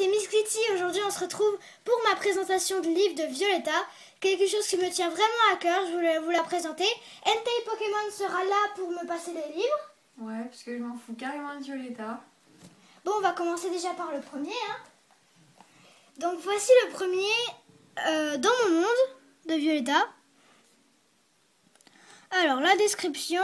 c'est Miss Kitty. Aujourd'hui, on se retrouve pour ma présentation du livre de Violetta. Quelque chose qui me tient vraiment à cœur, je voulais vous la présenter. Entei Pokémon sera là pour me passer les livres. Ouais, parce que je m'en fous carrément de Violetta. Bon, on va commencer déjà par le premier. Donc, voici le premier dans mon monde de Violetta. Alors, la description.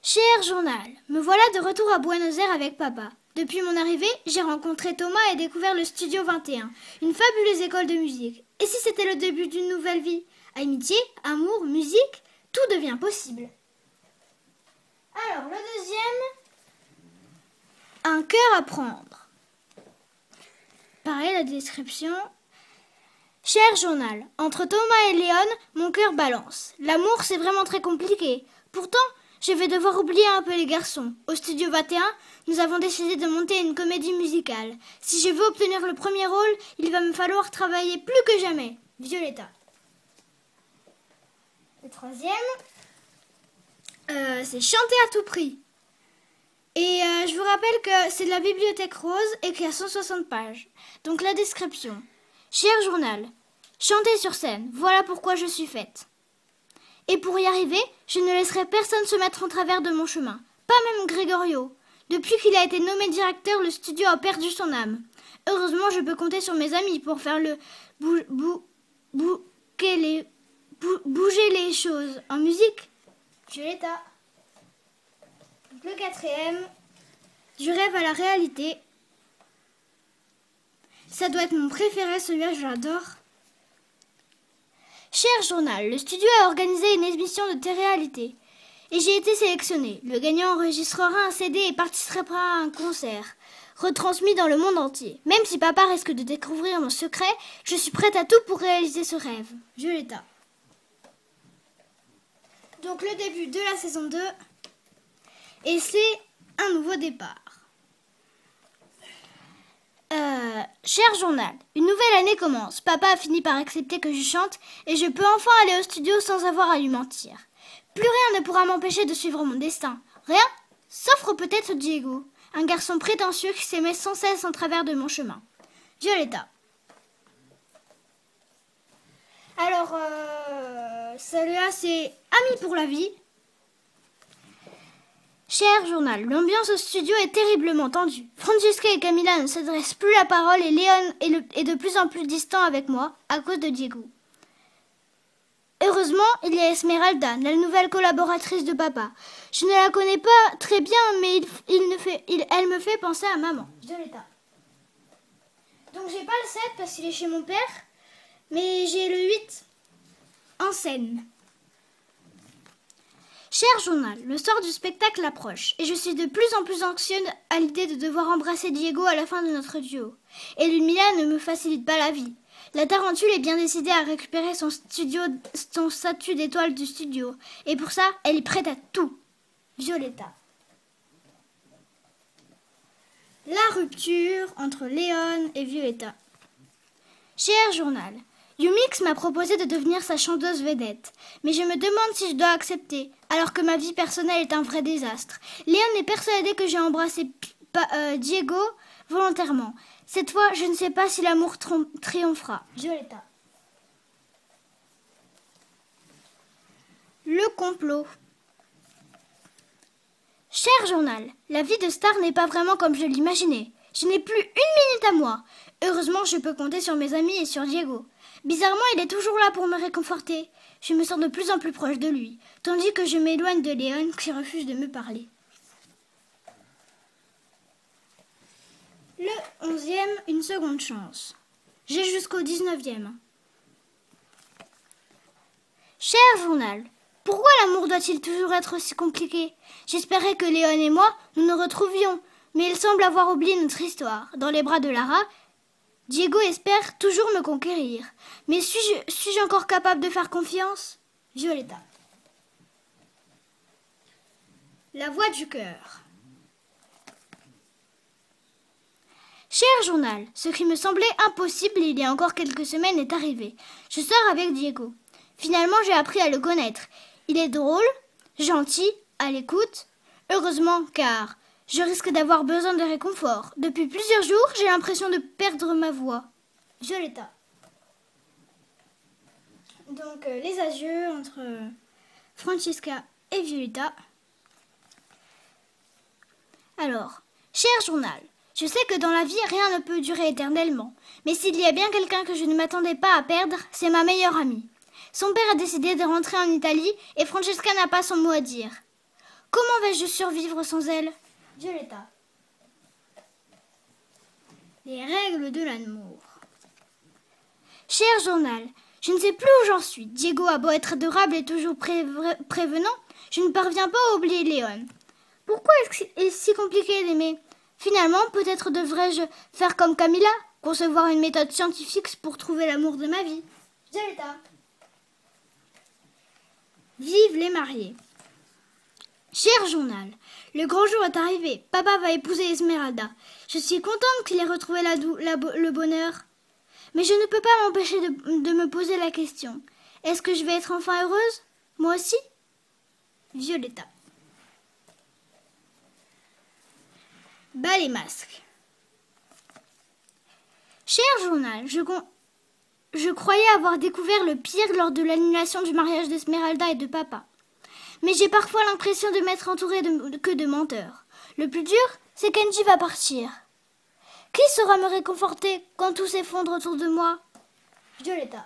Cher journal, me voilà de retour à Buenos Aires avec papa. Depuis mon arrivée, j'ai rencontré Thomas et découvert le Studio 21, une fabuleuse école de musique. Et si c'était le début d'une nouvelle vie? Amitié, amour, musique, tout devient possible. Alors, le deuxième, un cœur à prendre. Pareil, la description. Cher journal, entre Thomas et Léon, mon cœur balance. L'amour, c'est vraiment très compliqué. Pourtant, je vais devoir oublier un peu les garçons. Au Studio 21, nous avons décidé de monter une comédie musicale. Si je veux obtenir le premier rôle, il va me falloir travailler plus que jamais. Violetta. Le troisième, c'est chanter à tout prix. Et je vous rappelle que c'est de la Bibliothèque Rose et qu'il y a 160 pages. Donc la description. Cher journal, chanter sur scène, voilà pourquoi je suis faite. Et pour y arriver, je ne laisserai personne se mettre en travers de mon chemin. Pas même Gregorio. Depuis qu'il a été nommé directeur, le studio a perdu son âme. Heureusement, je peux compter sur mes amis pour faire le bouger les choses. En musique, Violetta. Le quatrième, du rêve à la réalité. Ça doit être mon préféré, celui-là, je l'adore. Cher journal, le studio a organisé une émission de télé-réalité. Et j'ai été sélectionnée. Le gagnant enregistrera un CD et participera à un concert, retransmis dans le monde entier. Même si papa risque de découvrir mon secret, je suis prête à tout pour réaliser ce rêve. Violetta. Donc le début de la saison 2. Et c'est un nouveau départ. Cher journal, une nouvelle année commence. Papa a fini par accepter que je chante et je peux enfin aller au studio sans avoir à lui mentir. Plus rien ne pourra m'empêcher de suivre mon destin. Rien, sauf peut-être Diego, un garçon prétentieux qui s'aimait sans cesse en travers de mon chemin. Violetta. Alors, celui-là c'est Amis pour la vie. Cher journal, l'ambiance au studio est terriblement tendue. Francesca et Camila ne s'adressent plus la parole et Léon est de plus en plus distant avec moi à cause de Diego. Heureusement, il y a Esmeralda, la nouvelle collaboratrice de papa. Je ne la connais pas très bien, mais elle me fait penser à maman. Violetta. Donc j'ai pas le 7 parce qu'il est chez mon père, mais j'ai le 8 en scène. Cher journal, le soir du spectacle approche et je suis de plus en plus anxieuse à l'idée de devoir embrasser Diego à la fin de notre duo. Et Ludmilla ne me facilite pas la vie. La tarentule est bien décidée à récupérer son statut d'étoile du studio. Et pour ça, elle est prête à tout. Violetta. La rupture entre Léon et Violetta. Cher journal, Yumix m'a proposé de devenir sa chanteuse vedette, mais je me demande si je dois accepter, alors que ma vie personnelle est un vrai désastre. Léon est persuadé que j'ai embrassé Diego volontairement. Cette fois, je ne sais pas si l'amour triomphera. Violetta. Le complot. Cher journal, la vie de star n'est pas vraiment comme je l'imaginais. Je n'ai plus une minute à moi. Heureusement, je peux compter sur mes amis et sur Diego. Bizarrement, il est toujours là pour me réconforter. Je me sens de plus en plus proche de lui, tandis que je m'éloigne de Léon qui refuse de me parler. Le 11e, une seconde chance. J'ai jusqu'au 19e. Cher journal, pourquoi l'amour doit-il toujours être aussi compliqué? J'espérais que Léon et moi, nous nous retrouvions, mais il semble avoir oublié notre histoire. Dans les bras de Lara, Diego espère toujours me conquérir. Mais suis-je encore capable de faire confiance? Violetta. La voix du cœur. Cher journal, ce qui me semblait impossible il y a encore quelques semaines est arrivé. Je sors avec Diego. Finalement, j'ai appris à le connaître. Il est drôle, gentil, à l'écoute. Heureusement, car Je risque d'avoir besoin de réconfort. Depuis plusieurs jours, j'ai l'impression de perdre ma voix. Violetta. Donc, les adieux entre Francesca et Violetta. Alors, cher journal, je sais que dans la vie, rien ne peut durer éternellement. Mais s'il y a bien quelqu'un que je ne m'attendais pas à perdre, c'est ma meilleure amie. Son père a décidé de rentrer en Italie et Francesca n'a pas son mot à dire. Comment vais-je survivre sans elle? Violetta. Les règles de l'amour. Cher journal, je ne sais plus où j'en suis. Diego a beau être adorable et toujours prévenant, je ne parviens pas à oublier Léon. Pourquoi est-ce si compliqué d'aimer? Finalement, peut-être devrais-je faire comme Camilla, concevoir une méthode scientifique pour trouver l'amour de ma vie. Violetta. Vive les mariés. Cher journal, le grand jour est arrivé. Papa va épouser Esmeralda. Je suis contente qu'il ait retrouvé le bonheur. Mais je ne peux pas m'empêcher de me poser la question. Est-ce que je vais être enfin heureuse? Moi aussi? Violetta. Bas les masques. Cher journal, je croyais avoir découvert le pire lors de l'annulation du mariage d'Esmeralda et de papa. Mais j'ai parfois l'impression de m'être entourée que de menteurs. Le plus dur, c'est qu'Angie va partir. Qui saura me réconforter quand tout s'effondre autour de moi? Violetta.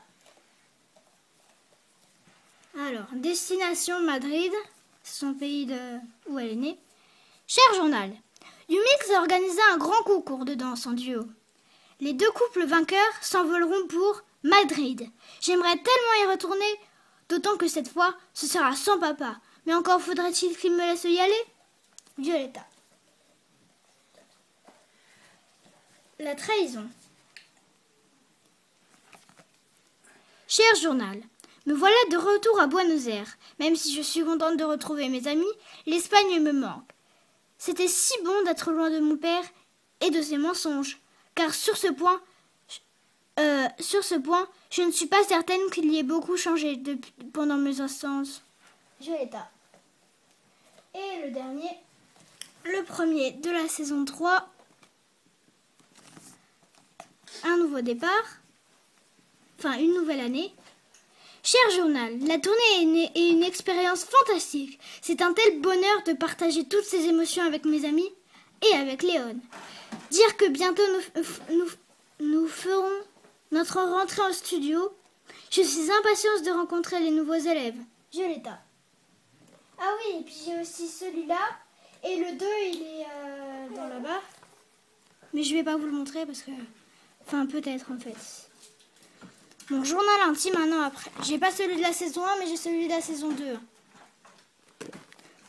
Alors, destination Madrid, c'est son pays où elle est née. Cher journal, Umix a organisé un grand concours de danse en duo. Les 2 couples vainqueurs s'envoleront pour Madrid. J'aimerais tellement y retourner, d'autant que cette fois, ce sera sans papa. Mais encore faudrait-il qu'il me laisse y aller? Violetta. La trahison. Cher journal, me voilà de retour à Buenos Aires. Même si je suis contente de retrouver mes amis, l'Espagne me manque. C'était si bon d'être loin de mon père et de ses mensonges, car sur ce point, je ne suis pas certaine qu'il y ait beaucoup changé pendant mes instances. Violetta. Et le dernier, le premier de la saison 3, un nouveau départ, enfin une nouvelle année. Cher journal, la tournée est une expérience fantastique. C'est un tel bonheur de partager toutes ces émotions avec mes amis et avec Léon. Dire que bientôt nous ferons notre rentrée au studio. Je suis impatiente de rencontrer les nouveaux élèves. Violetta. Ah oui, et puis j'ai aussi celui-là. Et le 2, il est dans là-bas. Mais je vais pas vous le montrer parce que... Enfin, peut-être en fait. Mon journal intime un an après. J'ai pas celui de la saison 1, mais j'ai celui de la saison 2.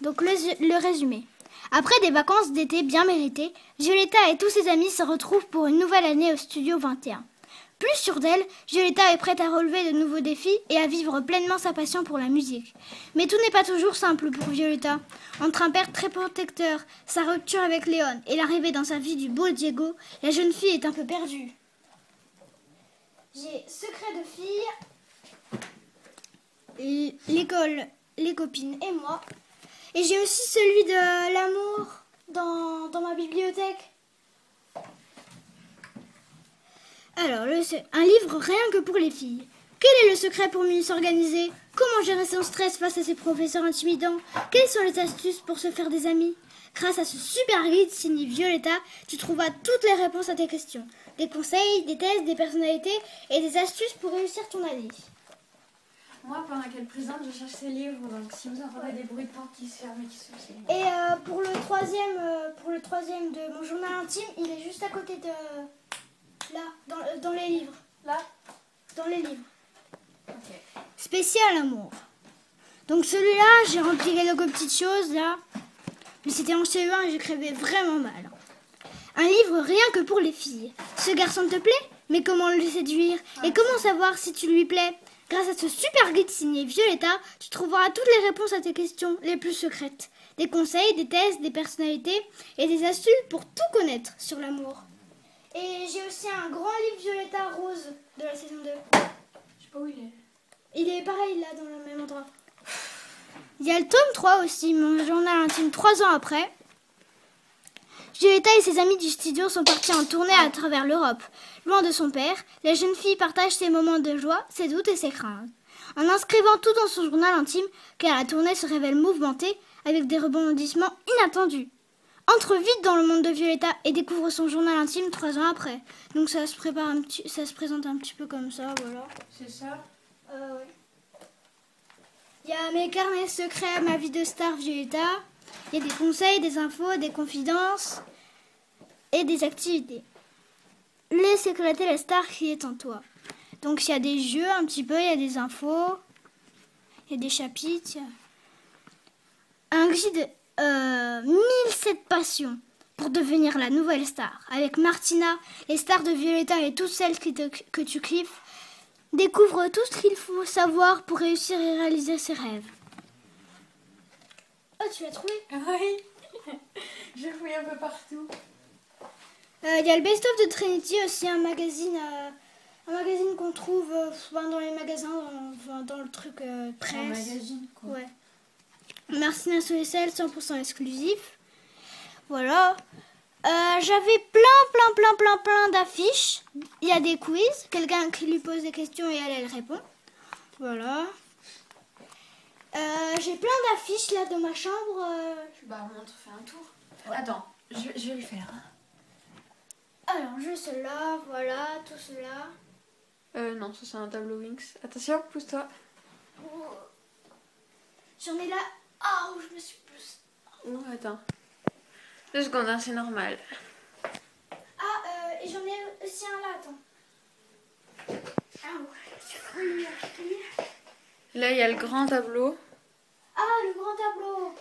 Donc le résumé. Après des vacances d'été bien méritées, Violetta et tous ses amis se retrouvent pour une nouvelle année au Studio 21. Plus sûre d'elle, Violetta est prête à relever de nouveaux défis et à vivre pleinement sa passion pour la musique. Mais tout n'est pas toujours simple pour Violetta. Entre un père très protecteur, sa rupture avec Léon et l'arrivée dans sa vie du beau Diego, la jeune fille est un peu perdue. J'ai Secret de fille, l'école, les copines et moi. Et j'ai aussi celui de l'amour dans ma bibliothèque. Alors, un livre rien que pour les filles. Quel est le secret pour mieux s'organiser? Comment gérer son stress face à ses professeurs intimidants? Quelles sont les astuces pour se faire des amis? Grâce à ce super guide signé Violetta, tu trouveras toutes les réponses à tes questions. Des conseils, des tests, des personnalités et des astuces pour réussir ton année. Moi, pendant qu'elle présente, je cherche ses livres, donc si vous entendez des bruits de porte qui se ferment et qui s'ouvrent. Et pour le troisième de mon journal intime, il est juste à côté de... Là, dans les livres. Là? Dans les livres. Ok. Spécial amour. Donc celui-là, j'ai rempli quelques petites choses, là. Mais c'était en CE1 et j'écrivais vraiment mal. Un livre rien que pour les filles. Ce garçon te plaît? Mais comment le séduire? Et comment savoir si tu lui plais? Grâce à ce super guide signé Violetta, tu trouveras toutes les réponses à tes questions les plus secrètes. Des conseils, des tests, des personnalités et des astuces pour tout connaître sur l'amour. Et j'ai aussi un grand livre Violetta rose de la saison 2. Je sais pas où il est. Il est pareil là, dans le même endroit. Il y a le tome 3 aussi, mon journal intime 3 ans après. Violetta et ses amis du studio sont partis en tournée à travers l'Europe. Loin de son père, la jeune fille partage ses moments de joie, ses doutes et ses craintes. En inscrivant tout dans son journal intime, car la tournée se révèle mouvementée avec des rebondissements inattendus. Entre vite dans le monde de Violetta et découvre son journal intime 3 ans après. Donc ça se présente un petit peu comme ça, voilà. C'est ça? Ouais. Il y a mes carnets secrets, ma vie de star Violetta. Il y a des conseils, des infos, des confidences et des activités. Laisse éclater la star qui est en toi. Donc il y a des jeux un petit peu, il y a des infos, il y a des chapitres. Un guide 1007 passions pour devenir la nouvelle star. Avec Martina, les stars de Violetta et toutes celles que tu kiffes. Découvre tout ce qu'il faut savoir pour réussir et réaliser ses rêves. Oh, tu l'as trouvé? Oui. J'ai fouillé un peu partout. Il y a le Best of de Trinity aussi, un magazine qu'on trouve dans les magasins, dans le truc presse. Un magazine, quoi. Ouais. Martina Soessel, 100% exclusif. Voilà. J'avais plein d'affiches. Il y a des quiz, quelqu'un qui lui pose des questions et elle répond. Voilà. J'ai plein d'affiches là dans ma chambre. Bah, montre, fais un tour. Ouais. Attends, je vais le faire. Alors, je cela, voilà, tout cela. Non, ça c'est un tableau Wings. Attention, pousse-toi. Oh. J'en ai là. Ah, où je me suis poussée. Oh, attends. 2 secondes, hein, c'est normal. Ah, et j'en ai aussi un là, attends. Ah ouais. Là, il y a le grand tableau. Ah, le grand tableau.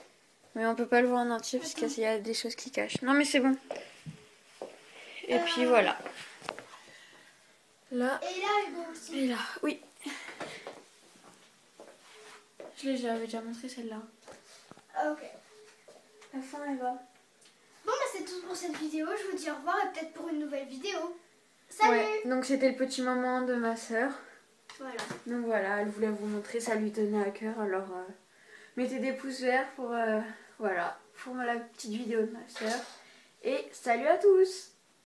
Mais on peut pas le voir en entier parce qu'il y a des choses qui cachent. Non, mais c'est bon. Et puis voilà. Là. Et là, Hugo aussi. Et là, oui. J'avais déjà montré celle-là. Ah, ok. La fin, elle va. Bon, bah c'est tout pour cette vidéo. Je vous dis au revoir et peut-être pour une nouvelle vidéo. Salut! Ouais, donc c'était le petit moment de ma sœur. Voilà. Donc voilà, elle voulait vous montrer, ça lui tenait à cœur. Alors mettez des pouces verts pour, voilà, pour la petite vidéo de ma sœur. Et salut à tous!